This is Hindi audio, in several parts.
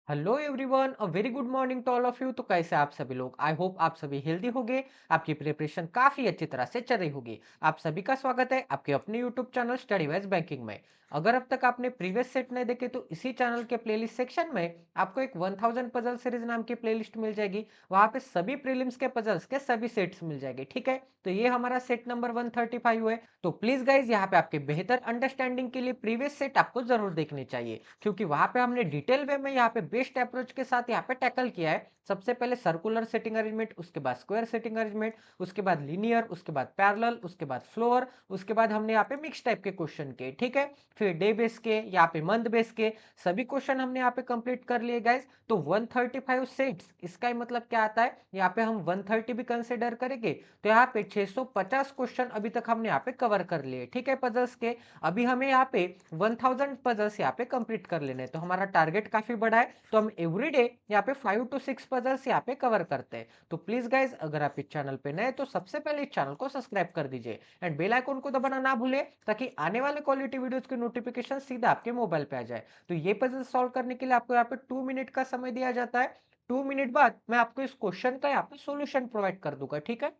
Hello everyone, a very good morning to all of you. तो कैसे आप सभी लोग? आई होप आप सभी हेल्दी होंगे। आपकी प्रिपरेशन काफी अच्छी तरह से चल रही होगी। आप सभी का स्वागत है आपके अपने YouTube channel study wise banking में। अगर अब तक आपने प्रीवियस सेट नहीं देखे तो इसी चैनल के प्लेलिस्ट सेक्शन में आपको एक 1000 पजल सीरीज नाम की प्लेलिस्ट मिल जाएगी। वहां पे सभी प्रीलिम्स के पजल्स के सभी सेट्स मिल जाएंगे। ठीक है, तो ये हमारा सेट नंबर 135 है। तो प्लीज गाइज यहाँ पे आपके बेहतर अंडरस्टैंडिंग के लिए प्रीवियस सेट आपको जरूर देखने चाहिए, क्योंकि वहां पे हमने डिटेल वे में यहाँ पे बेस्ट अप्रोच के साथ यहाँ पे टैकल किया है। सबसे पहले सर्कुलर सेटिंग अरेंजमेंट, उसके बाद स्क्वायर सेटिंग अरेंजमेंट, उसके बाद लीनियर, उसके बाद पैरेलल, उसके बाद फ्लोर, उसके बाद हमने यहाँ पे मिक्स टाइप के क्वेश्चन के। ठीक है, फिर डे बेस के, यहाँ पे मंथ बेस के सभी क्वेश्चन हमने यहाँ पे कंप्लीट कर लिए गाइज। तो 135 सेट्स, इसका ही मतलब क्या आता है, यहाँ पे हम 130 भी कंसिडर करेंगे तो यहाँ पे 650 क्वेश्चन अभी तक हमने यहाँ पे कवर कर लिए। ठीक है, पजल्स के। अभी हमें यहाँ पे 1000 पजल्स यहाँ पे कंप्लीट कर लेने हैं। तो हमारा टारगेट काफी बड़ा है, तो हम एवरीडे यहाँ पे 5 to 6 पजल्स यहाँ पे कवर करते हैं। तो प्लीज गाइज, अगर आप इस चैनल पे नए तो सबसे पहले इस चैनल को सब्सक्राइब कर दीजिए एंड बेल आइकन को दबाना ना भूले, ताकि आने वाले क्वालिटी वीडियोस के नोटिफिकेशन सीधा आपके मोबाइल पे आ जाए। तो ये पजल सॉल्व करने के लिए आपको यहाँ पे 2 मिनट का समय दिया जाता है। 2 मिनट बाद मैं आपको इस क्वेश्चन का यहाँ पे सोल्यूशन प्रोवाइड कर दूंगा। ठीक है,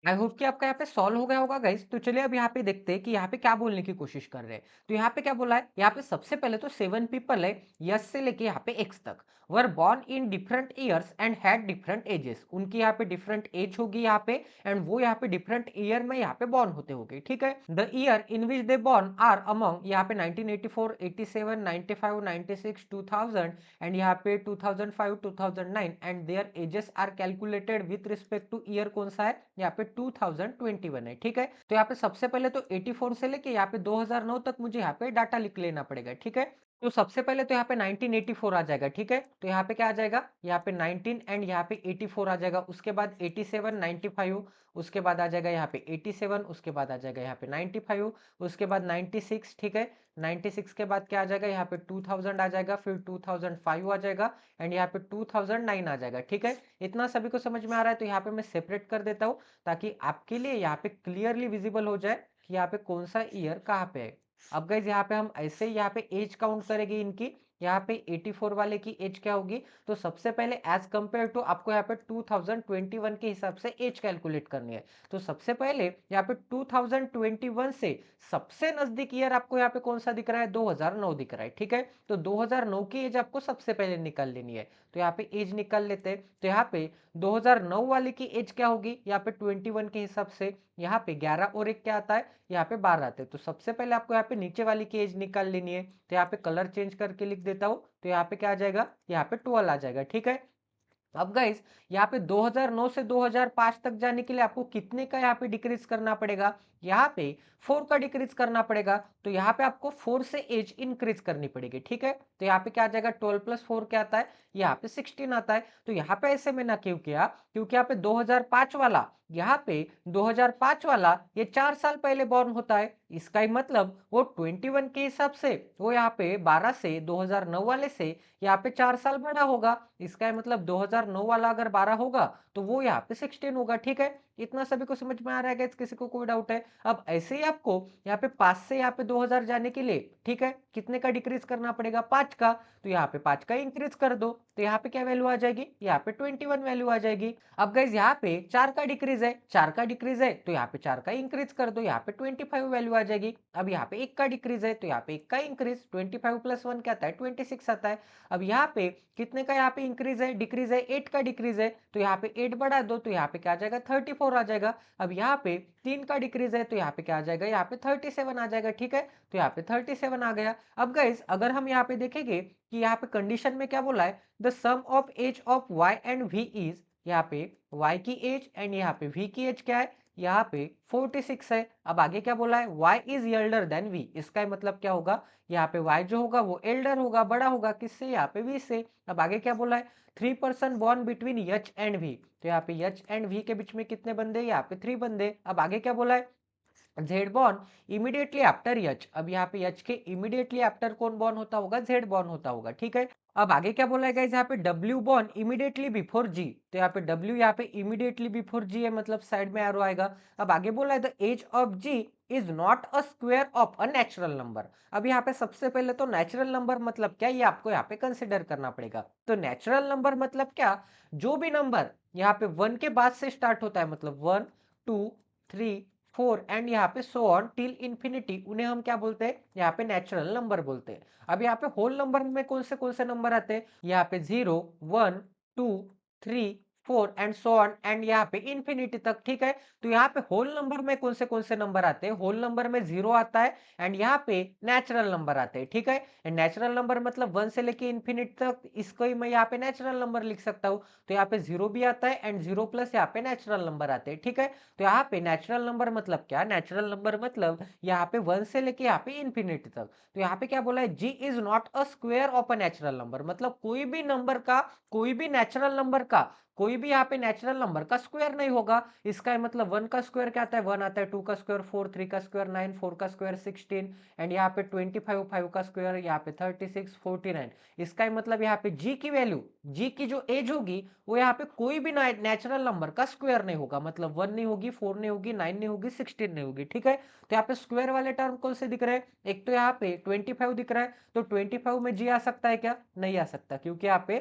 आई होप कि आपका यहाँ पे सॉल्व हो गया होगा गाइस। तो चलिए अब यहाँ पे देखते हैं कि यहाँ पे क्या बोलने की कोशिश कर रहे हैं। तो यहाँ पे क्या बोला है, यहाँ पे सबसे पहले तो 7 पीपल है, यस से लेके यहाँ पे एक्स तक, were born in different years and had different ages. उनकी यहाँ पे डिफरेंट एज होगी यहाँ पे, एंड वो यहाँ पे डिफरेंट ईयर में यहाँ पे बॉर्न होते होंगे। ठीक है, the year in which they born are among यहाँ पे 1984, 87, 95, 96, 2000 एंड यहाँ पे 2005, 2009, and their ages are calculated with respect to year. कौन सा है, यहाँ पे 2021 है। ठीक है, तो यहाँ पे सबसे पहले तो 84 से लेके यहाँ पे 2009 तक मुझे यहाँ पे डाटा लिख लेना पड़ेगा। ठीक है, तो सबसे पहले तो यहाँ पे 1984 आ जाएगा। ठीक है, तो यहाँ पे क्या आ जाएगा, यहाँ पे 19 एंड यहाँ पे 84 आ जाएगा। उसके बाद 87, 95, उसके बाद आ जाएगा यहाँ पे 87, उसके बाद आ जाएगा यहाँ पे 95, उसके बाद 96। ठीक है, 96 के बाद क्या आ जाएगा, यहाँ पे 2000 आ जाएगा, फिर 2005 आ जाएगा, एंड यहाँ पे 2009 आ जाएगा। ठीक है, इतना सभी को समझ में आ रहा है। तो यहाँ पे मैं सेपरेट कर देता हूँ, ताकि आपके लिए यहाँ पे क्लियरली विजिबल हो जाए कि यहाँ पे कौन सा ईयर कहाँ पे है। अब गाइज यहाँ पे हम ऐसे ही यहाँ पे एज काउंट करेंगे इनकी। यहाँ पे 84 वाले की एज क्या होगी, तो सबसे पहले एज कंपेयर टू आपको यहाँ पे 2021 के हिसाब से एज कैलकुलेट करनी है। तो सबसे पहले यहाँ पे 2021 से सबसे नजदीक ईयर आपको यहाँ पे कौन सा दिख रहा है, 2009 दिख रहा है। ठीक है, तो 2009 की एज आपको सबसे पहले निकाल लेनी है। तो यहाँ पे एज निकाल लेते हैं। तो यहाँ पे 2009 वाले की एज क्या होगी, यहाँ पे 21 के हिसाब से यहाँ पे 11 और 1 क्या आता है, यहाँ पे 12 आते हैं। तो सबसे पहले आपको यहाँ पे नीचे वाली की एज निकाल लेनी है, तो यहाँ पे कलर चेंज करके लिख देता हूँ। तो यहाँ पे क्या आ जाएगा, यहाँ पे 12 आ जाएगा, ठीक है। अब गाइस यहाँ पे 2009 से 2005 तक जाने के लिए आपको कितने का यहाँ पे डिक्रीज करना पड़ेगा, यहाँ पे 4 का डिक्रीज करना पड़ेगा। तो यहाँ पे आपको 4 से एज इंक्रीज करनी पड़ेगी, ठीक है। तो यहाँ पे क्या आ जाएगा, 12 प्लस 4 क्या आता है, यहाँ पे 16 आता है। तो यहाँ पे ऐसे मैंने क्यों किया, क्योंकि यहाँ पे 2005 वाला, यहाँ पे 2005 वाला ये 4 साल पहले बॉर्न होता है। इसका ही मतलब वो 21 के हिसाब से वो यहाँ पे 12 से 2009 वाले से यहाँ पे 4 साल बड़ा होगा। इसका मतलब 2009 वाला अगर 12 होगा तो वो यहाँ पे 16 होगा, ठीक है। इतना सभी को समझ में आ रहा है गाइस, किसी को कोई डाउट है? अब ऐसे ही आपको यहाँ पे 5 से यहाँ पे 2000 जाने के लिए, ठीक है, कितने का डिक्रीज करना पड़ेगा, 5 का। तो यहाँ पे 5 का इंक्रीज कर दो, तो यहाँ पे क्या वैल्यू आ जाएगी, यहाँ पे 21 वैल्यू आ जाएगी। अब गाइस यहाँ पे 4 का डिक्रीज है, 4 का डिक्रीज है, तो यहाँ पे 4 का इंक्रीज कर दो, यहाँ पे 25 वैल्यू आ जाएगी। अब यहाँ पे 1 का डिक्रीज है, तो यहाँ पे 1 का इंक्रीज, 25 प्लस 1 क्या आता है, 26 आता है। अब यहाँ पे कितने का यहाँ पे इंक्रीज है, डिक्रीज है, 8 का डिक्रीज है, तो यहाँ पे 8 बढ़ा दो, तो यहाँ पे क्या आ जाएगा, 34 आ जाएगा। अब यहाँ पे 3 का डिक्रीज है, तो यहाँ पे क्या आ जाएगा, यहाँ पे 37 आ जाएगा, ठीक है। तो यहाँ पे 37 आ गया। अब गाइस अगर हम यहाँ पे देखेंगे कि यहाँ पे कंडीशन में क्या बोला है, the sum of age of y and v is, यहाँ पे y की एज एंड यहाँ पे v की एज क्या है, यहाँ पे 46 है। अब आगे क्या बोला है, y is elder than v, इसका मतलब क्या होगा, यहाँ पे y जो होगा वो एल्डर होगा, बड़ा होगा, किससे, यहाँ पे v से। अब आगे क्या बोला है, 3 person born between h and v, तो यहाँ पे h एंड v के बीच में कितने बंदे, यहाँ पे 3 बंदे। अब आगे क्या बोला है, Z born immediately after H, अब यहाँ पे एच के इमीडिएटली आफ्टर कौन बॉर्न होता होगा, जेड बॉर्न होता होगा, ठीक है। अब आगे क्या बोला है गाइस, यहाँ पे डब्ल्यू बॉर्न इमीडिएटली बिफोर जी, तो यहाँ पे डब्ल्यू यहाँ पे इमीडिएटली बिफोर जी है, मतलब साइड में एरो आएगा। अब आगे बोला है the age of G is not a square of a natural number. अब यहाँ पे सबसे पहले तो नेचुरल नंबर मतलब क्या, ये आपको यहाँ पे कंसिडर करना पड़ेगा। तो नेचुरल नंबर मतलब क्या, जो भी नंबर यहाँ पे 1 के बाद से स्टार्ट होता है, मतलब 1 2 3 4 एंड यहाँ पे सो ऑन टिल इंफिनिटी, उन्हें हम क्या बोलते हैं, यहाँ पे नेचुरल नंबर बोलते हैं। अब यहाँ पे होल नंबर में कौन से नंबर आते हैं, यहाँ पे 0 1 2 3 4 एंड सो ऑन एंड यहाँ पे इंफिनिटी तक, ठीक है। तो यहाँ पे होल नंबर में कौन से नंबर आते हैं, होल नंबर में 0 आता है एंड यहाँ पे नेचुरल नंबर आते हैं, ठीक है। एंड नेचुरल नंबर मतलब 1 से लेके इंफिनिटी तक, इसको ही मैं यहाँ पे नेचुरल नंबर लिख सकता हूँ। तो यहाँ पे 0 भी आता है एंड 0 प्लस यहाँ पे नेचुरल नंबर आते हैं, ठीक है। तो यहाँ पे नेचुरल नंबर मतलब क्या, नेचुरल नंबर मतलब यहाँ पे 1 से लेके यहाँ पे इंफिनिटी तक। तो यहाँ पे क्या बोला है, G is not a square of a natural number, मतलब कोई भी नंबर का, कोई भी नेचुरल नंबर का, कोई भी यहाँ पे नेचुरल नंबर का स्क्वायर नहीं होगा। इसका मतलब 1 का स्क्वायर क्या आता है, 1 आता है, 2 का स्क्वायर 4, 3 का स्क्वायर 9, 4 का स्क्वायर 16 एंड यहाँ पे 25, 5 का स्क्वायर यहाँ पे 36, 49। इसका मतलब यहाँ पे जी की वैल्यू, जी की जो एज होगी वो यहाँ पे कोई भी नेचुरल नंबर का स्क्वायर नहीं होगा, मतलब 1 नहीं होगी, 4 नहीं होगी, 9 नहीं होगी, 16 नहीं होगी, ठीक है। तो यहाँ पे स्क्वायर वाले टर्म कौन से दिख रहे हैं, एक तो यहाँ पे 25 दिख रहा है, तो 25 में जी आ सकता है क्या, नहीं आ सकता, क्योंकि यहाँ पे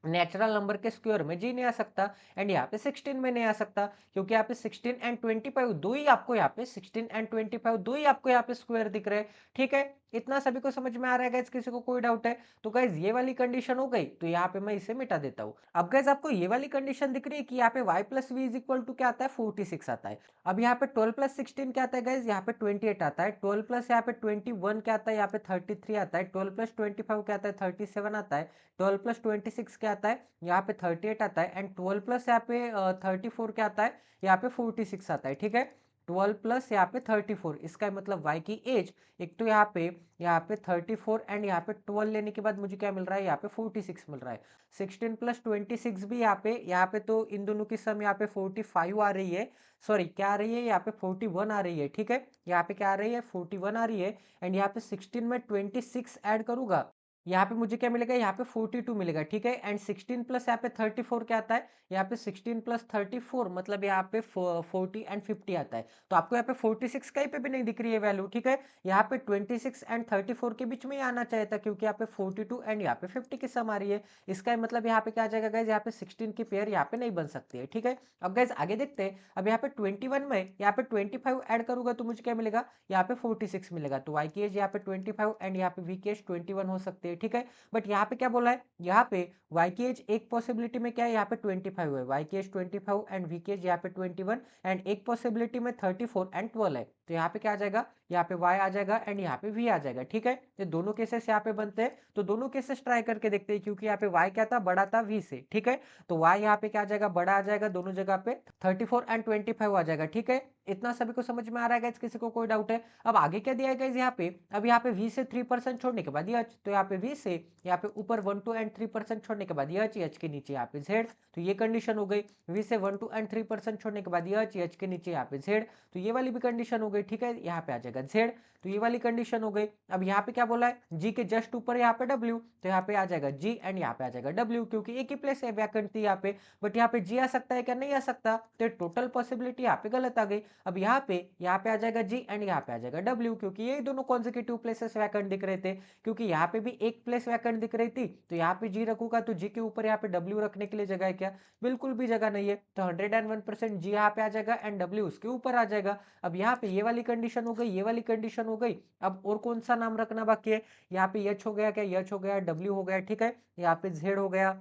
नेचुरल नंबर के स्क्वायर में जी नहीं आ सकता एंड यहाँ पे 16 में नहीं आ सकता, क्योंकि यहाँ पे 16 एंड 25 दो ही आपको यहाँ पे 16 एंड 25 दो ही आपको यहाँ पे स्क्वायर दिख रहे हैं, ठीक है। इतना सभी को समझ में आ रहा है गाइस, किसी को कोई डाउट है? तो गाइस ये वाली कंडीशन हो गई, तो यहाँ पे मैं इसे मिटा देता हूँ। अब गाइस आपको ये वाली कंडीशन दिख रही है कि यहाँ पे y plus V is equal to क्या आता है, 46 आता है। अब यहाँ पे 12 प्लस 16 क्या आता है गाइस, यहाँ पे 28 आता है। 12 प्लस यहाँ पे 21 क्या आता है, यहाँ पे 33 आता है। 12 प्लस 25 क्या आता है, 37 आता है। 12 प्लस 26 क्या आता है, यहाँ पे 38 आता है एंड 12 प्लस यहाँ पे 34 क्या आता है, यहाँ पे 46 आता है, ठीक है। 12 प्लस यहाँ पे 34, इसका मतलब y की एज, एक तो यहाँ पे 34 एंड यहाँ पे 12 लेने के बाद मुझे क्या मिल रहा है, यहाँ पे 46 मिल रहा है। 16 प्लस 26 भी यहाँ पे तो इन दोनों की सम यहाँ पे 45 आ रही है, सॉरी क्या आ रही है, यहाँ पे 41 आ रही है, ठीक है। यहाँ पे क्या आ रही है, 41 आ रही है एंड यहाँ पे 16 में 26 ऐड करूंगा, यहाँ पे मुझे क्या मिलेगा, यहाँ पे 42 मिलेगा, ठीक है। एंड 16 प्लस यहाँ पे 34 क्या आता है, यहाँ पे 16 प्लस 34 मतलब यहाँ पे 40 एंड 50 आता है। तो आपको यहाँ पे 46 कहीं पे भी नहीं दिख रही है वैल्यू, ठीक है। यहाँ पे 26 एंड 34 के बीच में ही आना चाहिए था, क्योंकि यहाँ पे 42 एंड यहाँ पे 50 की सम आ रही है। इसका मतलब यहाँ पे क्या आ जाएगा गाइज, यहाँ पे 16 की पेयर यहाँ पे नहीं बन सकती है, ठीक है। अब गाइज आगे देखते हैं। अब यहाँ पे 21 में यहाँ पे 25 ऐड करूंगा तो मुझे क्या मिलेगा, यहाँ पे 46 मिलेगा। तो y की एज यहाँ पे 25 एंड यहाँ पे v की एज 21 हो सकती है। हैं, ठीक है। बट यहाँ पे क्या बोला है, यहाँ पे y की एज एक पॉसिबिलिटी में क्या है, यहाँ पे 25 है, y की एज 25 एंड v की एज यहाँ पे 21 एंड एक पॉसिबिलिटी में 34 एंड 12 है। तो यहाँ पे क्या आ जाएगा, यहाँ पे y आ जाएगा एंड यहाँ पे v आ जाएगा, ठीक है। तो दोनों केसेस यहाँ पे बनते हैं, तो दोनों केसेस ट्राई करके देखते हैं, क्योंकि यहाँ पे y क्या था, बड़ा था v से, ठीक है। तो y यहाँ पे क्या आ जाएगा, बड़ा आ जाएगा दोनों जगह पे, 34 एंड 25 आ जाएगा, ठीक है। इतना सभी को समझ में आ रहा है गाइस, किसी को कोई डाउट है? अब आगे क्या दिया है गाइस यहाँ पे, अब यहाँ पे v से 3% छोड़ने के बाद ये h, तो यहाँ पे v से यहाँ पे ऊपर 1 2 एंड 3% छोड़ने के बाद ये h के नीचे यहाँ पे z, तो ये कंडीशन हो गई। v से 1 2 एंड 3% छोड़ने के बाद ये h के नीचे यहाँ पे z, तो ये वाली भी कंडीशन हो गई, ठीक है। यहाँ पे आ जाएगा z, तो ये वाली कंडीशन हो गई। अब यहाँ पे क्या बोला है, g के जस्ट ऊपर यहाँ पे w, तो यहाँ पे आ जाएगा g एंड यहाँ पे आ जाएगा w, क्योंकि एक ही प्लेस है वैकेंट थी यहाँ पे, बट यहाँ पे g आ सकता है क्या, नहीं आ सकता, तो टोटल पॉसिबिलिटी यहाँ पे गलत आ गई। अब यहाँ पे आ जाएगा g एंड यहाँ पे आ जाएगा w, क्योंकि ये दोनों कॉन्जिक्यूटिव प्लेसेस वैकेंट दिख रहे थे, क्योंकि यहाँ पे भी एक प्लेस वैकेंट दिख रही थी, तो यहाँ पे g रखूंगा तो g के ऊपर यहाँ पे w रखने के लिए जगह है क्या, बिल्कुल भी जगह नहीं है, तो 101% g यहाँ पे आ जाएगा एंड w उसके ऊपर आ जाएगा। अब यहाँ पे ये वाली कंडीशन हो गई, ये वाली कंडीशन हो गई। अब और कौन सा नाम रखना बाकी है, यहाँ पे h हो गया, क्या h हो गया, w हो गया, ठीक है। यहाँ पे z हो गया,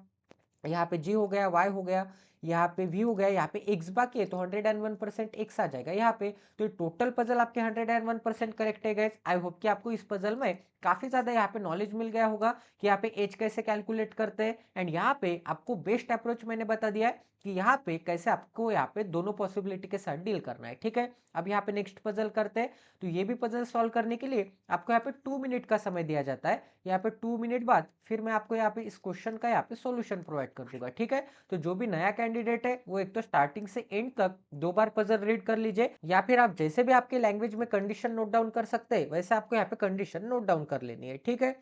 यहाँ पे g हो गया, y हो गया, यहाँ पे v हो गया, यहाँ पे x बाकी है, तो 101% x आ जाएगा यहाँ पे। तो टोटल पजल आपके 101% करेक्ट है गाइस। आई होप कि आपको इस पजल में काफी ज्यादा यहाँ पे नॉलेज मिल गया होगा कि यहाँ पे एज कैसे कैलकुलेट करते हैं, एंड यहाँ पे आपको बेस्ट अप्रोच मैंने बता दिया है कि यहाँ पे कैसे आपको यहाँ पे दोनों पॉसिबिलिटी के साथ डील करना है, ठीक है। अब यहाँ पे नेक्स्ट पजल करते हैं, तो ये भी पजल सॉल्व करने के लिए आपको यहाँ पे 2 मिनट का समय दिया जाता है। यहाँ पे 2 मिनट बाद फिर मैं आपको यहाँ पे इस क्वेश्चन का यहाँ पे सॉल्यूशन प्रोवाइड कर दूंगा, ठीक है। तो जो भी नया कैंडिडेट है वो एक तो स्टार्टिंग से एंड तक 2 बार पजल रीड कर लीजिए, या फिर आप जैसे भी आपके लैंग्वेज में कंडीशन नोट डाउन कर सकते हैं, वैसे आपको यहाँ पे कंडीशन नोट डाउन कर लेनी है, ठीक है।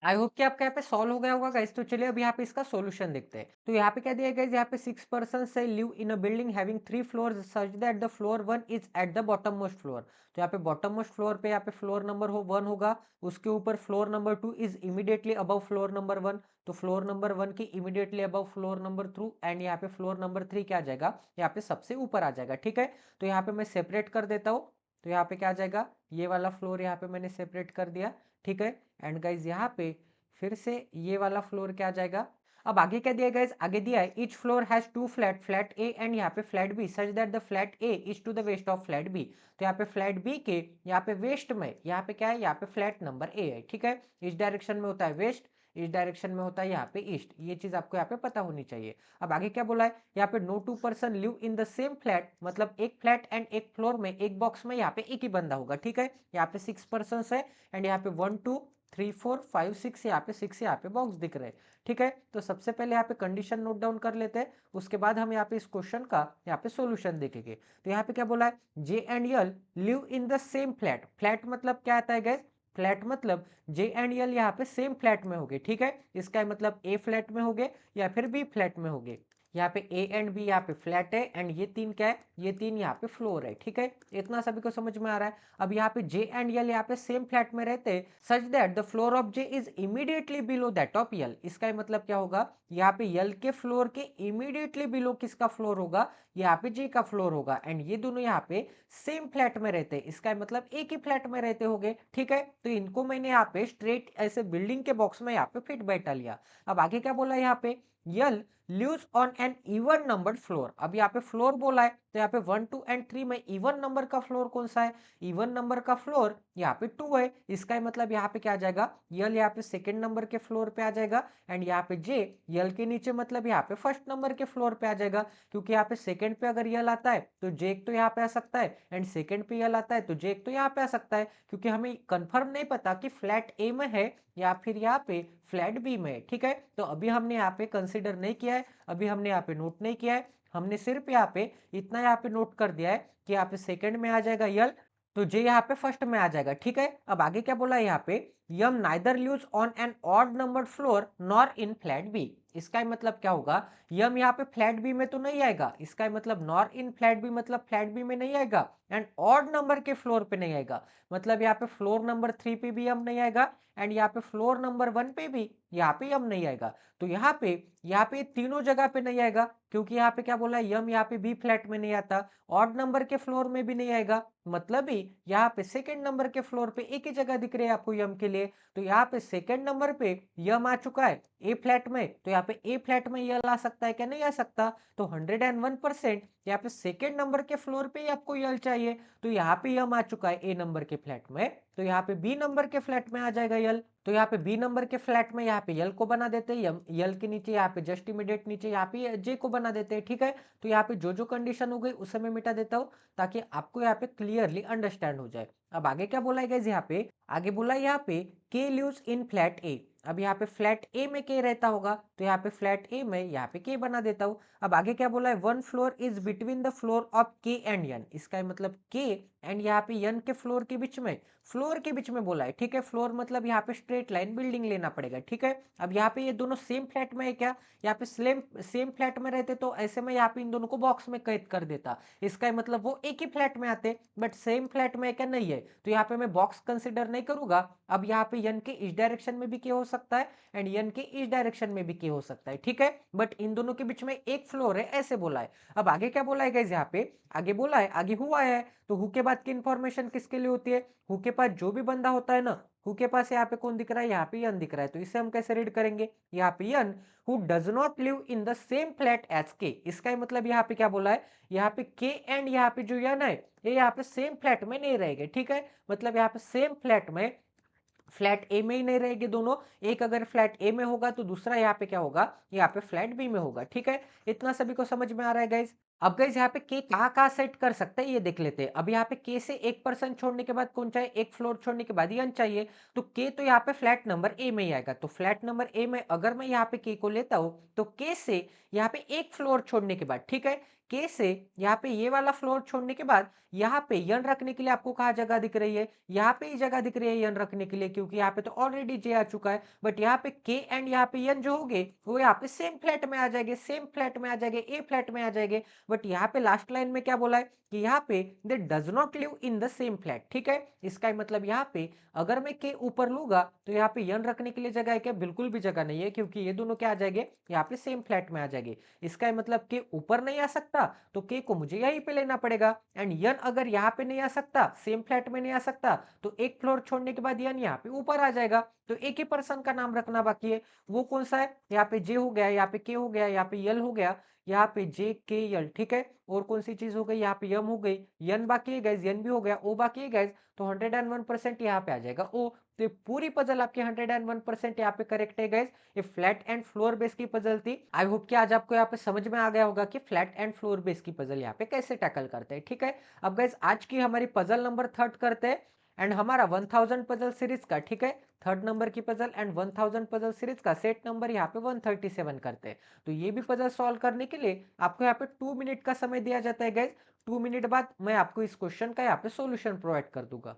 आई होप कि आपका यहाँ पे सॉल्व हो गया होगा गाइस। तो चलिए अब यहाँ पे इसका सॉल्यूशन देखते हैं। तो यहाँ पे क्या दिया गाइस, यहाँ पे 6 पर्सन से live in a building having 3 floors such that the floor 1 is at the bottom most floor. तो यहाँ पे बॉटम मोस्ट फ्लोर पे यहाँ पे फ्लोर नंबर 1 होगा, उसके ऊपर floor number 2 is immediately above floor number 1, तो फ्लोर नंबर 1 की immediately above floor number 2, and यहाँ पे फ्लोर नंबर 3 क्या आ जाएगा, यहाँ पे सबसे ऊपर आ जाएगा, ठीक है। तो यहाँ पे मैं सेपरेट कर देता हूँ, तो यहाँ पे क्या आ जाएगा, ये वाला फ्लोर यहाँ पे मैंने सेपरेट कर दिया, ठीक है। एंड गाइज यहाँ पे फिर से ये वाला फ्लोर क्या आ जाएगा। अब आगे क्या दिया गाइस, आगे दिया है each floor has 2 flat, flat A and यहाँ पे flat B such that the flat A is to the west of flat B. तो यहाँ पे फ्लैट बी के यहाँ पे वेस्ट में यहाँ पे क्या है, यहाँ पे फ्लैट नंबर ए है, ठीक है। इस डायरेक्शन में होता है वेस्ट, इस डायरेक्शन में होता है यहाँ पे ईस्ट, ये चीज आपको यहाँ पे पता होनी चाहिए। अब आगे क्या बोला है, यहाँ पे no 2 person live in the same flat, मतलब एक फ्लैट एंड एक फ्लोर में एक बॉक्स में यहाँ पे एक ही बंदा होगा, ठीक है। यहाँ पे 6 पर्सन है एंड यहाँ पे 1 2 3 4 5 6 यहाँ पे 6 यहाँ पे बॉक्स दिख रहे हैं। ठीक है, तो सबसे पहले यहाँ पे कंडीशन नोट डाउन कर लेते हैं, उसके बाद हम यहाँ पे इस क्वेश्चन का यहाँ पे सॉल्यूशन देखेंगे। तो यहाँ पे क्या बोला है, जे and L live in the same flat. Flat मतलब क्या आता है गाइस, फ्लैट मतलब जे एंड यल यहाँ पे सेम फ्लैट में होंगे। ठीक है, इसका मतलब ए फ्लैट में होंगे या फिर बी फ्लैट में होंगे। यहाँ पे ए एंड बी यहाँ पे फ्लैट है एंड ये तीन क्या है, ये तीन यहाँ पे फ्लोर है। ठीक है, इतना सभी को समझ में आ रहा है। अब यहाँ पे जे एंड यल यहाँ पे सेम फ्लैट में रहते हैं such that the floor of J is immediately below that of L. इसका मतलब क्या होगा, यहाँ पे यल के फ्लोर के इमीडिएटली बिलो किसका फ्लोर होगा, यहाँ पे जे का फ्लोर होगा एंड ये दोनों यहाँ पे सेम फ्लैट में रहते हैं। इसका मतलब एक ही फ्लैट में रहते होंगे। ठीक है, तो इनको मैंने यहाँ पे स्ट्रेट ऐसे बिल्डिंग के बॉक्स में यहाँ पे फिट बैठा लिया। अब आगे क्या बोला यहाँ पे, L lives on an even numbered floor. अब यहाँ पे फ्लोर बोला है तो यहाँ पे 1 2 एंड 3 में इवन नंबर का फ्लोर कौन सा है, इवन नंबर का फ्लोर यहाँ पे 2 है। इसका मतलब यहाँ पे क्या आ जाएगा, यल यहाँ पे सेकंड नंबर के फ्लोर पे आ जाएगा एंड यहाँ पे जे यल के नीचे मतलब यहाँ पे फर्स्ट नंबर के फ्लोर पे आ जाएगा। क्योंकि यहाँ पे सेकंड पे अगर यल आता है तो जे एक तो यहाँ पे आ सकता है एंड सेकंड पे यल आता है तो जे एक तो यहाँ पे आ सकता है। क्योंकि हमें कंफर्म नहीं पता कि फ्लैट ए में है या फिर यहाँ पे फ्लैट बी में है। ठीक है, तो अभी हमने यहाँ पे कंसिडर नहीं किया है, अभी हमने यहाँ पे नोट नहीं किया है, हमने सिर्फ यहाँ पे इतना यहाँ पे नोट कर दिया है कि यहाँ पे सेकंड में आ जाएगा यल, तो जे यहाँ पे फर्स्ट में आ जाएगा। ठीक है, अब आगे क्या बोला है यहाँ पे, M neither lives on an odd number floor nor in flat B. इसका मतलब क्या होगा, यम यहाँ पे फ्लैट बी में तो नहीं आएगा, इसका मतलब नॉर इन फ्लैट बी मतलब फ्लैट बी में नहीं आएगा एंड ऑड नंबर के फ्लोर पे नहीं आएगा। मतलब यहाँ पे फ्लोर नंबर 3 पे भी यम नहीं आएगा एंड यहाँ पे फ्लोर नंबर 1 पे भी यहाँ पे यम नहीं आएगा। तो यहाँ पे तीनों जगह पे नहीं आएगा क्योंकि यहाँ पे क्या बोला है, यम यहाँ पे बी फ्लैट में नहीं आता, ऑड नंबर के फ्लोर में भी नहीं आएगा। मतलब ही यहाँ पे सेकंड नंबर के फ्लोर पे एक ही जगह दिख रही है आपको यम के लिए। तो यहाँ पे सेकंड नंबर पे यम आ चुका है ए फ्लैट में, तो यहाँ पे ए फ्लैट में यल आ सकता है क्या, नहीं आ सकता। तो 101% यहाँ पे सेकंड नंबर के फ्लोर पे ही आपको यल चाहिए, तो यहाँ पे यम आ चुका है ए नंबर के फ्लैट में, तो यहाँ पे बी नंबर के फ्लैट में आ जाएगा यल। तो यहाँ पे बी नंबर के फ्लैट में यहाँ पे यल को बना देते हैं, यल के नीचे यहाँ पे जस्ट इमीडिएट नीचे यहाँ पे जे को बना देते हैं। ठीक है, तो यहाँ पे जो जो कंडीशन हो गई उसे मैं मिटा देता हूँ ताकि आपको यहाँ पे क्लियरली अंडरस्टैंड हो जाए। अब आगे क्या बोला है गाइस, यहाँ पे आगे बोला है यहाँ पे के लिव्स इन फ्लैट ए। अब यहाँ पे फ्लैट ए में के रहता होगा तो यहाँ पे फ्लैट ए में यहाँ पे के बना देता हूँ। अब आगे क्या बोला है, one floor is between the floor of के एंड यन। इसका मतलब के एंड यहाँ पे यन के फ्लोर के बीच में, फ्लोर के बीच में बोला है। ठीक है, फ्लोर मतलब यहाँ पे स्ट्रेट लाइन बिल्डिंग लेना पड़ेगा। ठीक है, अब यहाँ पे ये दोनों सेम फ्लैट में है क्या, यहाँ पे सेम फ्लैट में रहते तो ऐसे में यहाँ पे इन दोनों को बॉक्स में कैद कर देता, इसका मतलब वो एक ही फ्लैट में आते, बट सेम फ्लैट में क्या नहीं है, तो यहाँ पे मैं बॉक्स कंसिडर नहीं करूंगा। अब यहाँ पे यन के इस डायरेक्शन में भी क्या हो सकता है एंड यन के इस डायरेक्शन में भी क्या हो सकता है। ठीक है, बट इन दोनों के बीच में एक फ्लोर है ऐसे बोला है। अब आगे क्या बोला है गाइस, यहाँ पे आगे बोला है, आगे हुआ है, तो हु के बाद की इंफॉर्मेशन किसके लिए होती है, हु के पास जो भी बंदा होता है ना, हु के पास यहाँ पे कौन दिख रहा है, यहाँ पे यन दिख रहा है, तो इसे हम कैसे रीड करेंगे, यहाँ पे N who does not live in the same flat as K. इसका मतलब यहाँ पे क्या बोला है, यहाँ पे के एंड यहाँ पे जो यन है ये यहाँ पे सेम फ्लैट में नहीं रहेंगे। ठीक है, मतलब यहाँ पे सेम फ्लैट में, फ्लैट ए में ही नहीं रहेंगे दोनों, एक अगर फ्लैट ए में होगा तो दूसरा यहाँ पे क्या होगा, यहाँ पे फ्लैट बी में होगा। ठीक है, इतना सभी को समझ में आ रहा है गाइज। अब गाइज यहाँ पे के कहाँ कहाँ सेट कर सकते हैं ये देख लेते हैं। अब यहाँ पे के से एक पर्सन छोड़ने के बाद कौन चाहिए, एक फ्लोर छोड़ने के बाद यन चाहिए, तो के तो यहाँ पे फ्लैट नंबर ए में ही आएगा। तो फ्लैट नंबर ए में अगर मैं यहाँ पे के को लेता हूँ तो के से यहाँ पे एक फ्लोर छोड़ने के बाद, ठीक है, के से यहाँ पे ये वाला फ्लोर छोड़ने के बाद यहाँ पे यन रखने के लिए आपको कहाँ जगह दिख रही है, यहाँ पे ही जगह दिख रही है यन रखने के लिए, क्योंकि यहाँ पे तो ऑलरेडी जे आ चुका है। बट यहाँ पे के एंड यहाँ पे यन जो होंगे वो यहाँ पे सेम फ्लैट में आ जाएंगे, सेम फ्लैट में आ जाएंगे, ए फ्लैट में आ जाएंगे। बट यहाँ पे लास्ट लाइन में क्या बोला है कि यहाँ पे दे does not live in the same flat. ठीक है, इसका मतलब यहाँ पे अगर मैं के ऊपर लूंगा तो यहाँ पे यन रखने के लिए जगह है क्या, बिल्कुल भी जगह नहीं है, क्योंकि ये दोनों क्या आ जाएंगे, यहाँ पे सेम फ्लैट में आ जाएंगे। इसका मतलब के ऊपर नहीं आ सकता तो के को मुझे यहीं पे लेना पड़ेगा एंड यन अगर यहाँ पे नहीं आ सकता, सेम फ्लैट में नहीं आ सकता, तो एक फ्लोर छोड़ने के बाद यन यहाँ पे ऊपर आ जाएगा। तो एक ही पर्सन का नाम रखना बाकी है, वो कौन सा है, यहाँ पे जे हो गया, यहाँ पे के हो गया, यहाँ पे यल हो गया, यहाँ पे जे के यल। ठीक है, और कौन सी चीज हो गई, यहाँ पे यम हो गई, यन बाकी है गाइज, यन भी हो गया, ओ बाकी है गाइज, तो 101% यहाँ पे आ जाएगा ओ। तो ये पूरी पजल आपकी 101% यहाँ पे करेक्ट है गाइज। ये फ्लैट एंड फ्लोर बेस की पजल थी। आई होप कि आज आपको यहाँ पे समझ में आ गया होगा कि फ्लैट एंड फ्लोर बेस की पजल यहाँ पे कैसे टैकल करते हैं। ठीक है, अब गाइज आज की हमारी पजल नंबर 3 करते हैं एंड हमारा 1000 पजल सीरीज का, ठीक है, थर्ड नंबर की पजल एंड 1000 पजल सीरीज का सेट नंबर यहाँ पे 137 करते हैं। तो ये भी पजल सॉल्व करने के लिए आपको यहाँ पे 2 मिनट का समय दिया जाता है गाइज। 2 मिनट बाद मैं आपको इस क्वेश्चन का यहाँ पे सोल्यूशन प्रोवाइड कर दूंगा।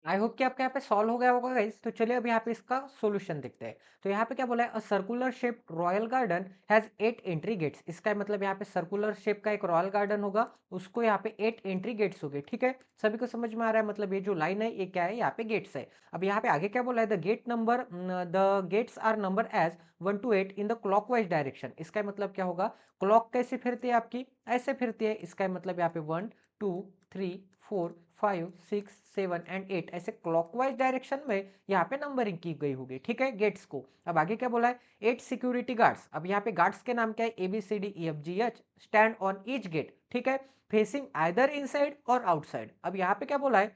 आई होप कि आपका यहाँ पे सॉल्व हो गया होगा गाइस। तो चलिए अब यहाँ पे इसका सॉल्यूशन देखते हैं। तो यहाँ पे क्या बोला है, a circular shape royal garden has 8 entry gates. इसका मतलब यहाँ पे सर्कुलर शेप का एक रॉयल गार्डन होगा, उसको यहाँ पे 8 एंट्री गेट्स हो गए, ठीक है। सभी को समझ में आ रहा है, मतलब ये जो लाइन है ये क्या है, यहाँ पे गेट्स है। अब यहाँ पे आगे क्या बोला है, the gates are number as 1 to 8 in the clockwise direction. इसका मतलब क्या होगा, क्लॉक कैसे फिरती है आपकी, ऐसे फिरती है। इसका मतलब यहाँ पे 1 2 3 4 5 6 7 एंड 8 ऐसे क्लॉकवाइज डायरेक्शन में यहाँ पे नंबरिंग की गई होगी, ठीक है, गेट्स को। अब आगे क्या बोला है, 8 सिक्योरिटी गार्ड्स। अब यहाँ पे गार्ड्स के नाम क्या है, ABCDEFGH, stand on each gate, ठीक है, फेसिंग आइदर इनसाइड और आउटसाइड। अब यहाँ पे क्या बोला है,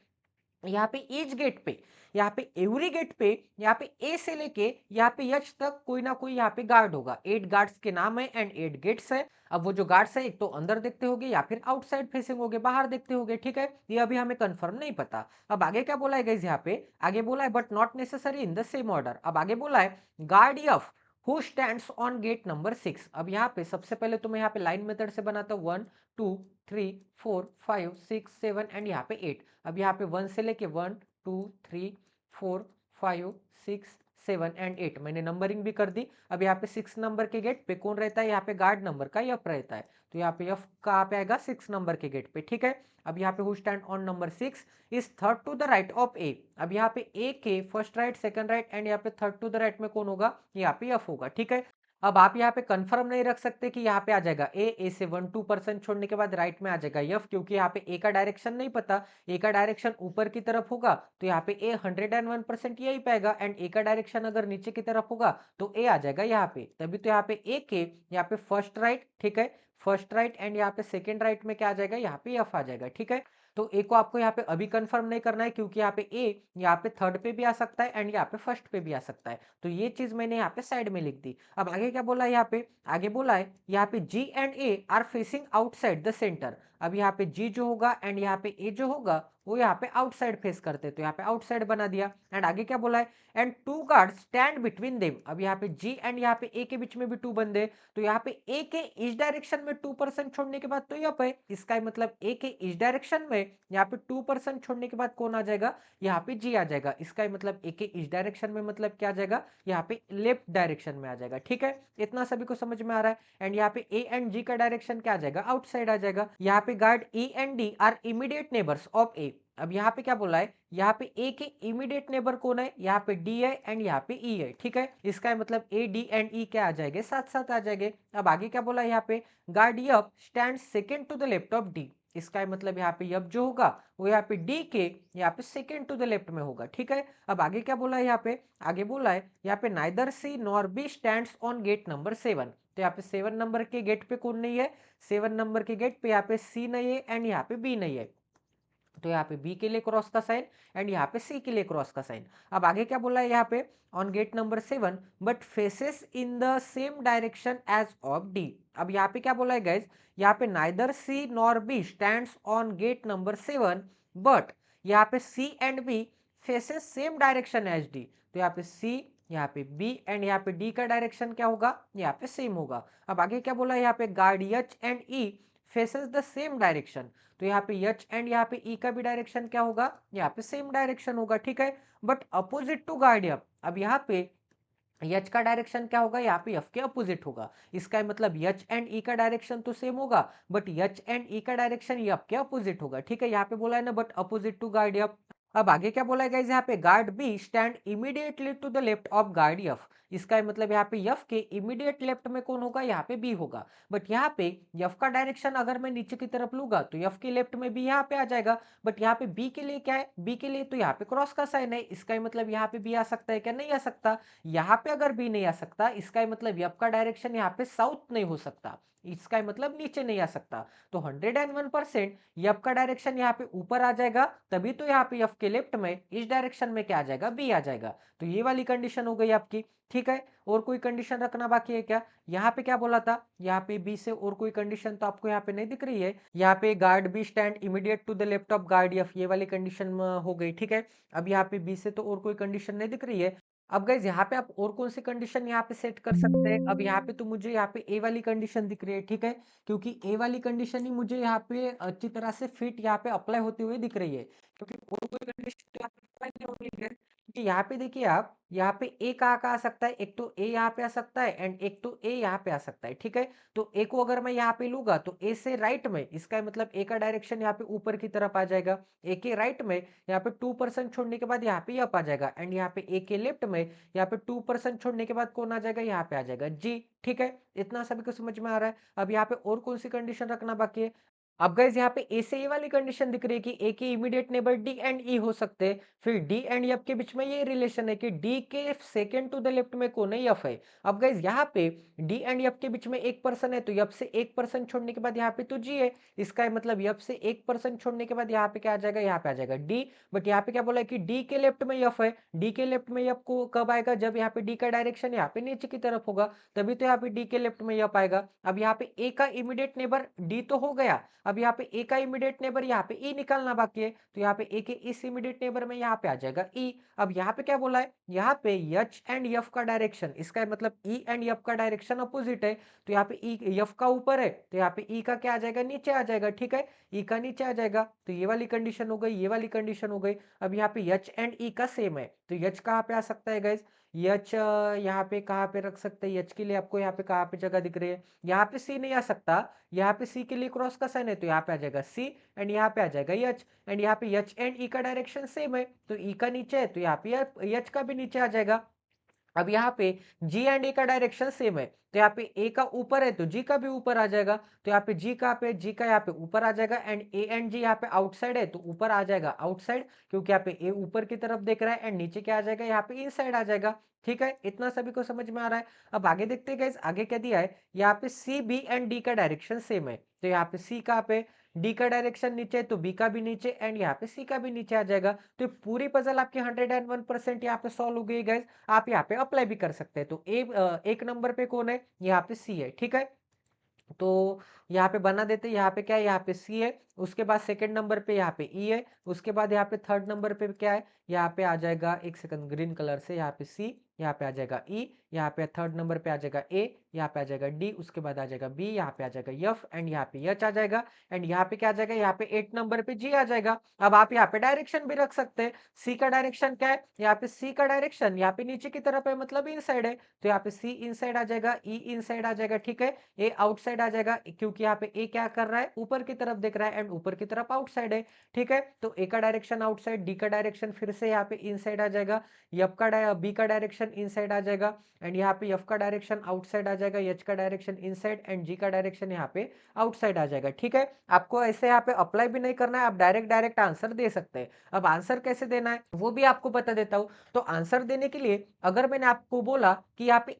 यहाँ पे ईच गेट पे, यहाँ पे एवरी गेट पे, यहाँ पे ए से लेके यहाँ पे एच तक कोई ना कोई यहाँ पे गार्ड होगा। 8 गार्ड्स के नाम है एंड 8 गेट्स है। अब वो जो गार्ड्स है एक तो अंदर देखते होंगे या फिर आउटसाइड फेसिंग होंगे, बाहर देखते होंगे, ठीक है। ये अभी हमें कंफर्म नहीं पता। अब आगे क्या बोला है गाइस, यहाँ पे आगे बोला है but not necessary in the same order. अब आगे बोला है guard F who stands on gate number 6। अब यहाँ पे सबसे पहले तो मैं यहाँ पे लाइन मेथड से बनाता हूँ, 1 2 3 4 5 6 7 एंड यहाँ पे 8। अब यहाँ पे 1 से लेके 1 2 3 4 5 6 7 एंड 8 मैंने नंबरिंग भी कर दी। अब यहाँ पे 6 नंबर के गेट पे कौन रहता है, यहाँ पे गार्ड नंबर का एफ रहता है। तो यहाँ पे एफ कहाँ पे आएगा, 6 नंबर के गेट पे, ठीक है। अब यहाँ पे who stands on number 6 is third to the right of A. अब यहाँ पे ए के first right second right and यहाँ पे थर्ड टू द राइट में कौन होगा, यहाँ पे एफ होगा, ठीक है। अब आप यहाँ पे कंफर्म नहीं रख सकते कि यहाँ पे आ जाएगा ए से 1-2% छोड़ने के बाद राइट में आ जाएगा एफ, क्योंकि यहाँ पे ए का डायरेक्शन नहीं पता। ए का डायरेक्शन ऊपर की तरफ होगा तो यहाँ पे ए 101% यही पाएगा, एंड ए का डायरेक्शन अगर नीचे की तरफ होगा तो ए आ जाएगा यहाँ पे। तभी तो यहाँ पे ए के यहाँ पे फर्स्ट राइट, ठीक है, फर्स्ट राइट एंड यहाँ पे सेकेंड राइट में क्या आ जाएगा, यहाँ पे एफ आ जाएगा, ठीक है। तो ए को आपको यहाँ पे अभी कंफर्म नहीं करना है, क्योंकि यहाँ पे ए यहाँ पे थर्ड पे भी आ सकता है एंड यहाँ पे फर्स्ट पे भी आ सकता है। तो ये चीज मैंने यहाँ पे साइड में लिख दी। अब आगे क्या बोला है, यहाँ पे आगे बोला है यहाँ पे G and A are facing outside the centre. अब यहाँ पे जी जो होगा एंड यहाँ पे ए जो होगा वो यहाँ पे आउटसाइड फेस करते हैं, तो यहाँ पे आउटसाइड बना दिया। एंड आगे क्या बोला है, and 2 guard stand between them. अब यहाँ पे जी एंड यहाँ पे ए के बीच में भी 2 बंदे, तो यहाँ पे ए के इस डायरेक्शन में 2% छोड़ने के बाद तो यहाँ पे इसका मतलब ए के इस डायरेक्शन में यहाँ पे 2% छोड़ने के बाद कौन आ जाएगा, यहाँ पे जी आ जाएगा। इसका मतलब ए के इस डायरेक्शन में मतलब क्या आ जाएगा, यहाँ पे लेफ्ट डायरेक्शन में आ जाएगा, ठीक है। इतना सभी को समझ में आ रहा है। एंड यहाँ पे ए एंड जी का डायरेक्शन क्या आ जाएगा, आउटसाइड आ जाएगा। यहाँ पे guard E and D are immediate neighbours of A. अब यहाँ पे क्या बोला है, यहाँ पे ए के इमीडिएट नेबर कौन है, यहाँ पे डी है एंड यहाँ पे ई है, ठीक है। इसका मतलब ए डी एंड ई क्या आ जाएंगे, साथ साथ आ जाएंगे। अब आगे क्या बोला है यहाँ पे, गार्ड यप stand second to the left of D. इसका मतलब यहाँ पे यप जो होगा वो यहाँ पे डी के यहाँ पे सेकेंड टू द लेफ्ट में होगा, ठीक है। अब आगे क्या बोला है यहाँ पे, आगे बोला है यहाँ पे neither C nor B stands on gate number 7। तो यहाँ पे 7 नंबर के गेट पे कौन नहीं है, 7 नंबर के गेट पे यहाँ पे सी नहीं है एंड यहाँ पे बी नहीं है। तो यहाँ पे बी के लिए क्रॉस का साइन एंड यहाँ पे सी के लिए क्रॉस का साइन। अब आगे क्या बोला है यहाँ पे, on gate number 7 but faces in the same direction as of D. अब यहाँ पे क्या बोला है गाइज, यहाँ पे neither C nor B stands on gate number 7 but यहाँ पे C and B faces same direction as D. तो यहाँ पे सी, यहाँ पे बी एंड यहाँ पे डी का डायरेक्शन क्या होगा, यहाँ पे सेम होगा। अब आगे क्या बोला है यहाँ पे, guard H and E faces the same direction. तो यहाँ पे एच एंड यहाँ पे ई का भी डायरेक्शन क्या होगा, यहाँ पे सेम डायरेक्शन होगा, ठीक है। But opposite to guard F. अब यहाँ पे एच का डायरेक्शन क्या होगा, यहाँ पे एफ के अपोजिट होगा। इसका मतलब एच एंड ई का डायरेक्शन तो सेम होगा बट एच एंड ई का डायरेक्शन एफ के अपोजिट होगा, ठीक है। यहाँ पे बोला है ना but opposite to guard F. अब आगे क्या बोला है गाइस, यहाँ पे guard B stand immediately to the left of guard F. इसका मतलब यहाँ पे एफ के इमीडिएट लेफ्ट में कौन होगा, यहाँ पे बी होगा। बट यहाँ पे एफ का डायरेक्शन अगर मैं नीचे की तरफ लूंगा तो एफ के लेफ्ट में बी यहाँ पे आ जाएगा। बट यहाँ पे बी के लिए क्या है, बी के लिए तो यहाँ पे क्रॉस का साइन है। इसका मतलब यहाँ पे बी आ सकता है क्या, नहीं आ सकता। यहाँ पे अगर बी नहीं आ सकता, इसका मतलब एफ का डायरेक्शन यहाँ पे साउथ नहीं हो सकता, इसका मतलब नीचे नहीं आ सकता। तो 101% एफ का डायरेक्शन यहाँ पे ऊपर आ जाएगा, तभी तो यहाँ पे एफ के लेफ्ट में इस डायरेक्शन में क्या आ जाएगा, बी आ जाएगा। तो ये वाली कंडीशन हो गई आपकी, ठीक है। और कोई कंडीशन रखना बाकी है क्या, यहाँ पे क्या बोला था, यहाँ पे बी से और कोई कंडीशन तो आपको यहाँ पे नहीं दिख रही है। यहाँ पे guard B stand immediate to the left of guard F, ये वाली कंडीशन हो गई, ठीक है। अब यहाँ पे बी से तो और कोई कंडीशन नहीं दिख रही है। अब गाइज यहाँ पे आप और कौन सी कंडीशन यहाँ पे सेट कर सकते हैं, अब यहाँ पे तो मुझे यहाँ पे ए वाली कंडीशन दिख रही है, ठीक है। क्योंकि ए वाली कंडीशन ही मुझे यहाँ पे अच्छी तरह से फिट यहाँ पे अप्लाई होती हुई दिख रही है, क्योंकि और कोई कंडीशन यहाँ पे अप्लाई नहीं हो रही है। क्योंकि यहाँ पे देखिए आप, यहाँ पे ए कहाँ आ सकता है, एक तो ए यहाँ पे आ सकता है एंड एक तो ए यहाँ पे आ सकता है, ठीक है। तो ए को अगर मैं यहाँ पे लूंगा तो ए से राइट में, इसका मतलब ए का डायरेक्शन यहाँ पे ऊपर की तरफ आ जाएगा। ए के राइट में यहाँ पे 2% छोड़ने के बाद यहाँ पे अप आ जाएगा एंड यहाँ पे ए के लेफ्ट में यहाँ पे 2% छोड़ने के बाद कौन आ जाएगा, यहाँ पे आ जाएगा जी, ठीक है। इतना सभी को समझ में आ रहा है। अब यहाँ पे और कौन सी कंडीशन रखना बाकी है। अब गाइज यहाँ पे ए से ए वाली कंडीशन दिख रही है कि ए के इमीडिएट नेबर डी एंड ई हो सकते हैं। फिर डी एंड एफ के बीच में ये रिलेशन है कि डी के सेकेंड टू द लेफ्ट में कौन है, एफ है। अब गाइज यहाँ पे डी एंड एफ के बीच में 1% है, तो एफ से 1% छोड़ने के बाद यहाँ पे तो जी है। इसका मतलब एफ से 1% छोड़ने के बाद यहाँ पे क्या आ जाएगा, यहाँ पे आ जाएगा डी। बट यहाँ पे क्या बोला है कि डी के लेफ्ट में एफ है। डी के लेफ्ट में एफ को कब आएगा, जब यहाँ पे डी का डायरेक्शन यहाँ पे नीचे की तरफ होगा, तभी तो यहाँ पे डी के लेफ्ट में एफ आएगा। अब यहाँ पे ए का इमीडिएट नेबर डी तो हो गया, अब यहाँ पे ए का इमीडिएट नेबर यहाँ पे ई निकालना बाकी है। तो यहाँ पे ए के इस इमीडिएट नेबर में यहाँ पे आ जाएगा ई। अब यहाँ पे क्या बोला है, यहाँ पे एच एंड एफ का डायरेक्शन, इसका मतलब ई एंड एफ का डायरेक्शन अपोजिट है। तो यहाँ पे ई एफ का ऊपर है, तो यहाँ पे ई का क्या आ जाएगा, नीचे आ जाएगा, ठीक है। ई का नीचे आ जाएगा, तो ये वाली कंडीशन हो गई, ये वाली कंडीशन हो गई। अब यहाँ पे एच एंड ई का सेम है, तो एच कहाँ पे आ सकता है गाइज, एच यहाँ पे कहाँ पे रख सकते हैं, एच के लिए आपको यहाँ पे कहाँ पे जगह दिख रही है, यहाँ पे सी नहीं आ सकता। यहाँ पे सी के लिए क्रॉस का साइन है, तो यहाँ पे आ जाएगा सी एंड यहाँ पे आ जाएगा एच। एंड यहाँ पे एच एंड ई का डायरेक्शन सेम है, तो ई का नीचे है तो यहाँ पे एच का भी नीचे आ जाएगा। अब यहाँ पे जी एंड ए का डायरेक्शन सेम है, तो यहाँ पे ए का ऊपर है तो जी का भी ऊपर आ जाएगा। तो यहाँ पे जी कहाँ पे, जी का यहाँ पे ऊपर आ जाएगा एंड ए एंड जी यहाँ पे आउटसाइड है तो ऊपर आ जाएगा आउटसाइड, क्योंकि यहाँ पे ए ऊपर की तरफ देख रहा है एंड नीचे क्या आ जाएगा, यहाँ पे इनसाइड आ जाएगा, ठीक है। इतना सभी को समझ में आ रहा है। अब आगे देखते हैं गाइस, आगे क्या दिया है, यहाँ पे सी बी एंड डी का डायरेक्शन सेम है, तो यहाँ पे सी कहाँ पे, डी का डायरेक्शन नीचे है तो बी का भी नीचे एंड यहाँ पे सी का भी नीचे आ जाएगा। तो पूरी पजल आपकी 101% यहाँ पे सॉल्व हो गई गाइस। आप यहाँ पे अप्लाई भी कर सकते हैं। तो एक नंबर पे कौन है, यहाँ पे सी है, ठीक है। तो यहाँ पे बना देते, यहाँ पे क्या है, यहाँ पे सी है, उसके बाद सेकंड नंबर पे यहाँ पे ई है, उसके बाद यहाँ पे थर्ड नंबर पे क्या है, यहाँ पे आ जाएगा, एक सेकंड, ग्रीन कलर से, यहाँ पे सी, यहाँ पे आ जाएगा ई, यहाँ पे थर्ड नंबर पे आ जाएगा ए, यहाँ पे आ जाएगा डी, उसके बाद आ जाएगा बी, यहाँ पे आ जाएगा एफ एंड यहाँ पे एच आ जाएगा एंड यहाँ पे क्या आ जाएगा, यहाँ पे 8 नंबर पे जी आ जाएगा। अब आप यहाँ पे डायरेक्शन भी रख सकते हैं। सी का डायरेक्शन क्या है, यहाँ पे सी का डायरेक्शन यहाँ पे नीचे की तरफ है, मतलब इनसाइड है, तो यहाँ पे सी इनसाइड आ जाएगा, ई इनसाइड आ जाएगा, ठीक है। ए आउटसाइड आ जाएगा, क्योंकि यहाँ पे ए क्या कर रहा है, ऊपर की तरफ देख रहा है एंड एंड ऊपर की तरफ आउटसाइड है, ठीक है। तो ए का डायरेक्शन आउटसाइड, डी का डायरेक्शन फिर से यहाँ पे इनसाइड आ जाएगा, बी का डायरेक्शन इनसाइड आ जाएगा एंड यहाँ पे एफ का डायरेक्शन आउटसाइड आ जाएगा, एच का डायरेक्शन इनसाइड एंड जी का डायरेक्शन यहाँ पे आउटसाइड आ जाएगा, ठीक है। आपको ऐसे यहाँ पे अप्लाई भी नहीं करना है, आप डायरेक्ट डायरेक्ट आंसर दे सकते हैं। अब आंसर कैसे देना है वो भी आपको बता देता हूं। तो आंसर देने के लिए अगर मैंने आपको बोला कि यहाँ पे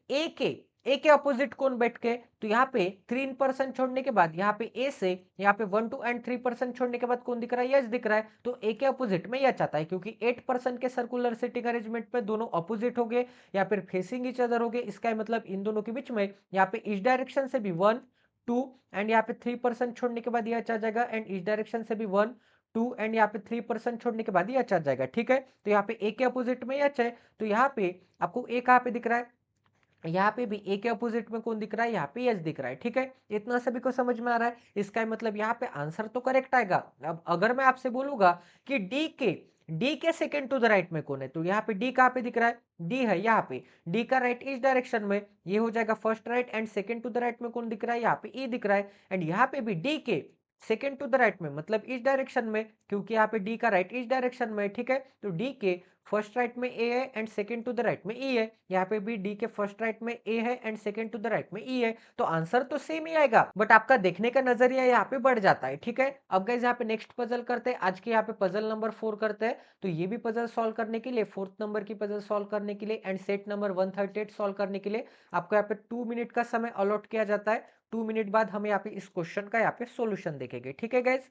ए के अपोजिट कौन बैठ के, तो यहाँ पे 3% छोड़ने के बाद यहाँ पे ए से यहाँ पे 1 2 एंड 3% छोड़ने के बाद कौन दिख रहा है, एच दिख रहा है। तो ए के अपोजिट में एच आता है क्योंकि 8% के सर्कुलर सिटिंग अरेंजमेंट पे दोनों अपोजिट हो गए या फिर फेसिंग ईच अदर हो गए। इसका मतलब इन दोनों के बीच में यहाँ पे इस डायरेक्शन से भी 1 2 एंड यहाँ पे 3% छोड़ने के बाद ये एच आ जाएगा एंड इस डायरेक्शन से भी 1 2 एंड यहाँ पे 3% छोड़ने के बाद ये एच आ जाएगा, ठीक है। तो यहाँ पे ए के अपोजिट में एच है, तो यहाँ पे आपको ए कहाँ पे दिख रहा है, यहाँ पे भी ए के अपोजिट में कौन दिख रहा है, यहाँ पे एच दिख रहा है, ठीक है। इतना सभी को समझ में आ रहा है। इसका मतलब यहाँ पे आंसर तो करेक्ट आएगा। अब अगर मैं आपसे बोलूंगा कि डी के सेकंड टू द राइट में कौन है, तो यहाँ पे डी कहाँ पे दिख रहा है, डी है यहाँ पे। डी का राइट इस डायरेक्शन में, ये हो जाएगा first right and second to the right में कौन दिख रहा है, यहाँ पे ई दिख रहा है एंड यहाँ पे भी डी के सेकंड टू द राइट में मतलब इस डायरेक्शन में, क्योंकि यहाँ पे डी का राइट इस डायरेक्शन में, ठीक है। तो डी के फर्स्ट राइट में ए है and second to the right में ई है, यहाँ पे भी डी के फर्स्ट राइट में ए है and second to the right में ई है। तो आंसर तो सेम ही आएगा बट आपका देखने का नजरिया यहाँ पे बढ़ जाता है, ठीक है। अब गाइस यहाँ पे नेक्स्ट पजल करते हैं, आज के यहाँ पे पजल नंबर 4 करते हैं। तो ये भी पजल सॉल्व करने के लिए, फोर्थ नंबर की पजल सॉल्व करने के लिए एंड सेट नंबर 138 सॉल्व करने के लिए आपको यहाँ पे 2 मिनट का समय अलॉट किया जाता है। 2 मिनट बाद हम यहाँ पे इस क्वेश्चन का यहाँ पे सोल्यूशन देखेंगे, ठीक है गाइस।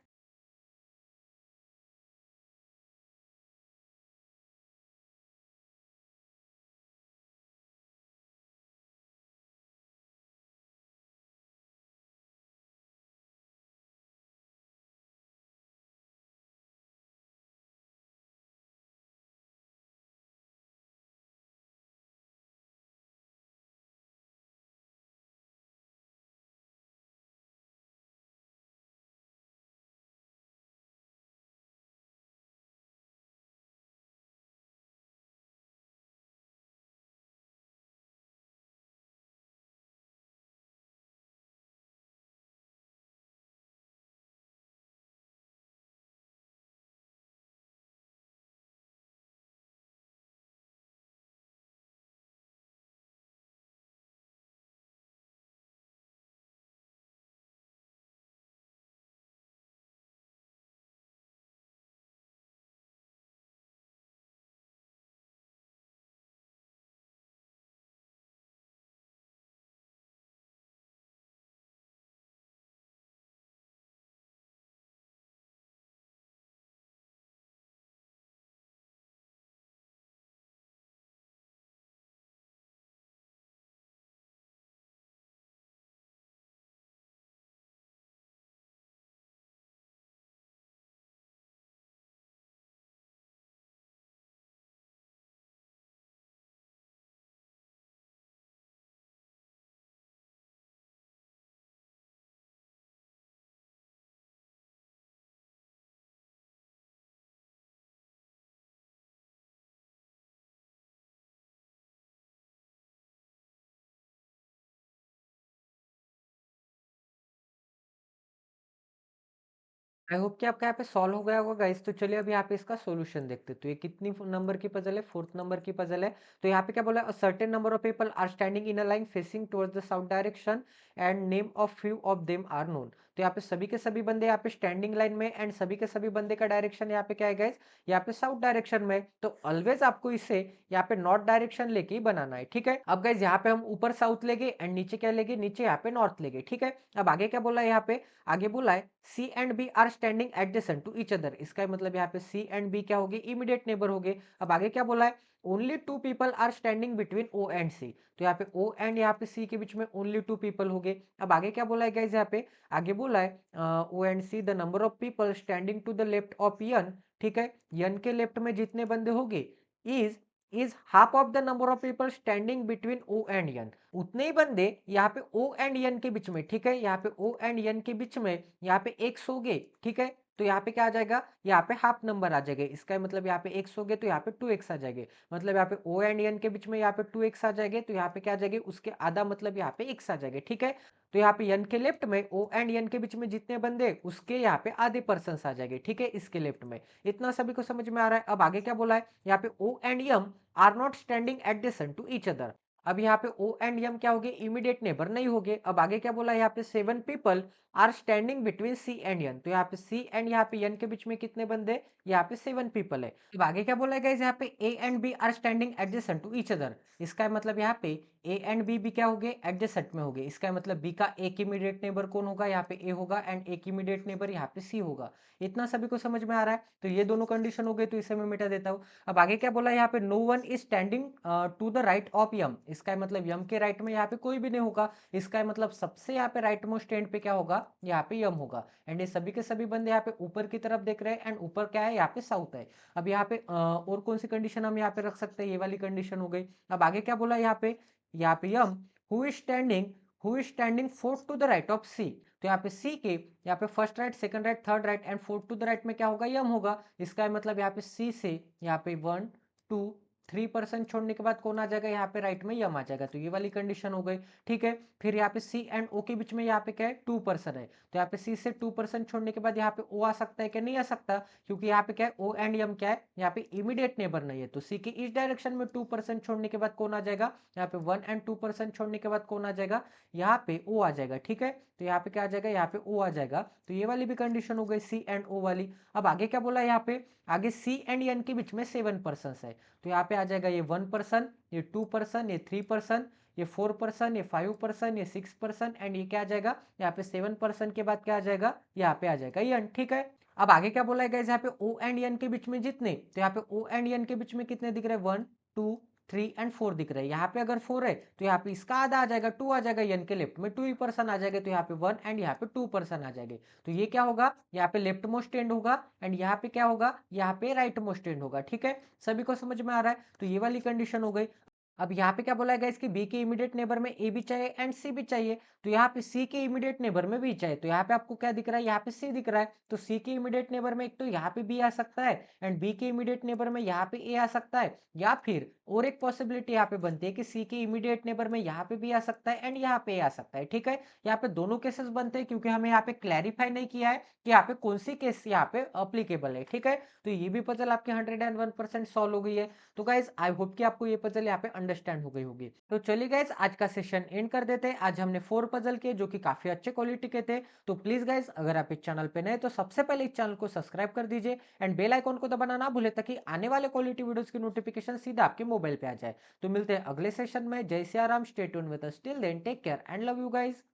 आई होप कि आपका यहाँ पे सॉल्व हो गया होगा गाइस। तो चलिए अभी यहाँ पे इसका सॉल्यूशन देखते हैं। तो ये कितनी नंबर की पजल है, फोर्थ नंबर की पजल है। तो यहाँ पे क्या बोला, a certain number of people are standing in a line facing towards the south direction and name of few of them are known. तो यहाँ पे सभी के सभी बंदे यहाँ पे स्टैंडिंग लाइन में एंड सभी के सभी बंदे का डायरेक्शन यहाँ पे क्या है गाइस, यहाँ पे साउथ डायरेक्शन में। तो ऑलवेज आपको इसे यहाँ पे नॉर्थ डायरेक्शन लेके ही बनाना है, ठीक है। अब गाइस यहाँ पे हम ऊपर साउथ लेंगे एंड नीचे क्या लेंगे, नीचे यहाँ पे नॉर्थ लेंगे, ठीक है। अब आगे क्या बोला है यहाँ पे, आगे बोला है C and B are standing adjacent to each other. इसका मतलब यहाँ पे सी एंड बी क्या होगे, इमीडिएट नेबर होगे। अब आगे क्या बोला है, only 2 people are standing between O and C. तो यहाँ पे ओ एंड यहाँ पे सी के बीच में ओनली 2 पीपल हो गए। अब आगे क्या बोला है गाइस, यहाँ पे आगे बोला है O and C the number of people standing to the left of N, ठीक है। यन के लेफ्ट में जितने बंदे होंगे is is half of the number of people standing between O and N. उतने ही बंदे यहाँ पे ओ एंड यन के बीच में, ठीक है। यहाँ पे ओ एंड यन के बीच में यहाँ पे एक्स हो गए, ठीक है। तो यहाँ पे क्या आ जाएगा, यहाँ पे हाफ नंबर आ जाएगा। इसका मतलब यहाँ पे x हो गए तो यहाँ पे 2x आ जाएंगे। मतलब यहाँ पे O एंड N के बीच में यहाँ पे 2x आ जाएंगे, तो यहाँ पे क्या आ जाएंगे, उसके आधा मतलब यहाँ पे x आ जाएंगे। ठीक है, तो यहाँ पे N के लेफ्ट में O एंड N के बीच में जितने बंदे उसके यहाँ पे आधे पर्सन आ जाएंगे। ठीक है, इसके लेफ्ट में। इतना सभी को समझ में आ रहा है। अब आगे क्या बोला है, यहाँ पे O and M are not standing adjacent to each other. अब यहाँ पे O एंड M क्या हो गए, इमीडिएट नेबर नहीं हो गए। अब आगे क्या बोला है, यहाँ पे 7 people are standing between C and N। तो यहाँ पे C एंड यहाँ पे N के बीच में कितने बंदे, यहाँ पे 7 पीपल है। अब आगे क्या बोला है गाइस, यहाँ पे A and B are standing adjacent to each other. इसका मतलब यहाँ पे A एंड B भी क्या हो गए, एडजेसेंट में हो गए। इसका मतलब B का एक इमीडिएट नेबर कौन होगा, यहाँ पे A होगा, एंड एक इमीडिएट नेबर यहाँ पे C होगा। इतना सभी को समझ में आ रहा है। तो ये दोनों कंडीशन हो गई, तो इसे मैं मिटा देता हूँ। अब आगे क्या बोला है, यहाँ पे no one is standing to the right of M. इसका मतलब यम के राइट में यहाँ पे कोई भी नहीं होगा। इसका मतलब सबसे यहाँ पे राइट मोस्ट एंड पे क्या होगा, यहाँ पे यम होगा। एंड ये सभी के सभी बंदे यहाँ पे ऊपर की तरफ देख रहे हैं, एंड ऊपर क्या है, यहाँ पे साउथ है। अब यहाँ पे और कौन सी कंडीशन हम यहाँ पे रख सकते हैं, ये वाली कंडीशन हो गई। अब आगे क्या बोला यहाँ पे M who is standing fourth to the right of C. तो यहाँ पे सी के यहाँ पे first right, second right, third right and fourth to the right में क्या होगा, यम होगा। इसका मतलब यहाँ पे सी से यहाँ पे 1 2 3% छोड़ने के बाद कौन आ जाएगा, यहाँ पे राइट में यम आ जाएगा। तो ये वाली कंडीशन हो गई। ठीक है, फिर यहाँ पे सी एंड ओ के बीच में यहाँ पे क्या है, 2% है। तो यहाँ पे सी से 2% छोड़ने के बाद यहाँ पे ओ आ सकता है क्या, नहीं आ सकता, क्योंकि यहाँ पे क्या है, ओ एंड यम क्या है, यहाँ पे इमीडिएट नेबर नहीं है। तो सी के इस डायरेक्शन में 2% छोड़ने के बाद कौन आ जाएगा, यहाँ पे 1 एंड 2% छोड़ने के बाद कौन आ जाएगा, यहाँ पे ओ आ जाएगा। ठीक है, तो यहाँ पे क्या आ जाएगा, यहाँ पे ओ आ जाएगा। तो ये वाली भी कंडीशन हो गई सी एंड ओ वाली। अब आगे क्या बोला है, यहाँ पे आगे सी एंड एन के बीच में 7% है। तो यहाँ पे आ जाएगा ये 1%, ये 2%, ये 3%, ये 4%, ये 5%, ये 6%, एंड ये क्या आ जाएगा, यहाँ पे 7% के बाद क्या आ जाएगा, यहाँ पे आ जाएगा ये। ठीक है, अब आगे क्या बोला है गाइस, यहाँ पे ओ एंड एन के बीच में जितने, तो यहाँ पे ओ एंड एन के बीच में कितने दिख रहे हैं, 1 2 3 एंड 4 दिख रहे हैं। यहाँ पे अगर 4 है तो यहाँ पे इसका आधा आ जाएगा, 2 आ जाएगा, एन के लेफ्ट में 2 ही पर्सन आ जाएगा। तो यहाँ पे 1 एंड यहाँ पे 2% आ जाएंगे। तो ये क्या होगा, यहाँ पे लेफ्ट मोस्ट एंड होगा, एंड यहाँ पे क्या होगा, यहाँ पे राइट मोस्ट एंड होगा। ठीक है, सभी को समझ में आ रहा है। तो ये वाली कंडीशन हो गई। अब यहाँ पे क्या बोला है इसकी, बी के इमीडिएट नेबर में ए भी चाहिए एंड सी भी चाहिए। तो यहाँ पे सी के इमीडिएट नेबर में भी चाहिए। तो यहाँ पे आपको क्या दिख रहा है, यहाँ पे सी दिख रहा है। तो सी के इमीडिएट नेबर में एक तो यहाँ पे बी आ सकता है, एंड बी के इमीडिएट नेबर में यहाँ पे ए आ सकता है, या फिर और एक पॉसिबिलिटी यहाँ पे बनती है कि सी के इमीडिएट नेबर में यहाँ पे भी आ सकता है एंड यहाँ पे आ सकता है। ठीक है, यहाँ पे दोनों केसेस बनते हैं, क्योंकि हमें यहाँ पे क्लैरिफाई नहीं किया है कि यहाँ पे कौन सी केस यहाँ पे अप्लीकेबल है। ठीक है, तो ये भी पजल आपकी 101% सॉल्व हो गई है। तो गाइज आई होप कि आपको ये पजल यहाँ पे अंडरस्टैंड हो गई होगी। तो चलिए गाइज आज का सेशन एंड कर देते हैं। आज हमने 4 पजल किए जो कि काफी अच्छे क्वालिटी के थे। तो प्लीज गाइज अगर आप इस चैनल पे नए तो सबसे पहले इस चैनल को सब्सक्राइब कर दीजिए, एंड बेल आइकॉन को दबाना ना भूले, ताकि आने वाले क्वालिटी वीडियोस की नोटिफिकेशन सीधा आपके मोबाइल पे आ जाए। तो मिलते हैं अगले सेशन में। जय Siya Ram, stay tuned with us, till then take care and love you guys.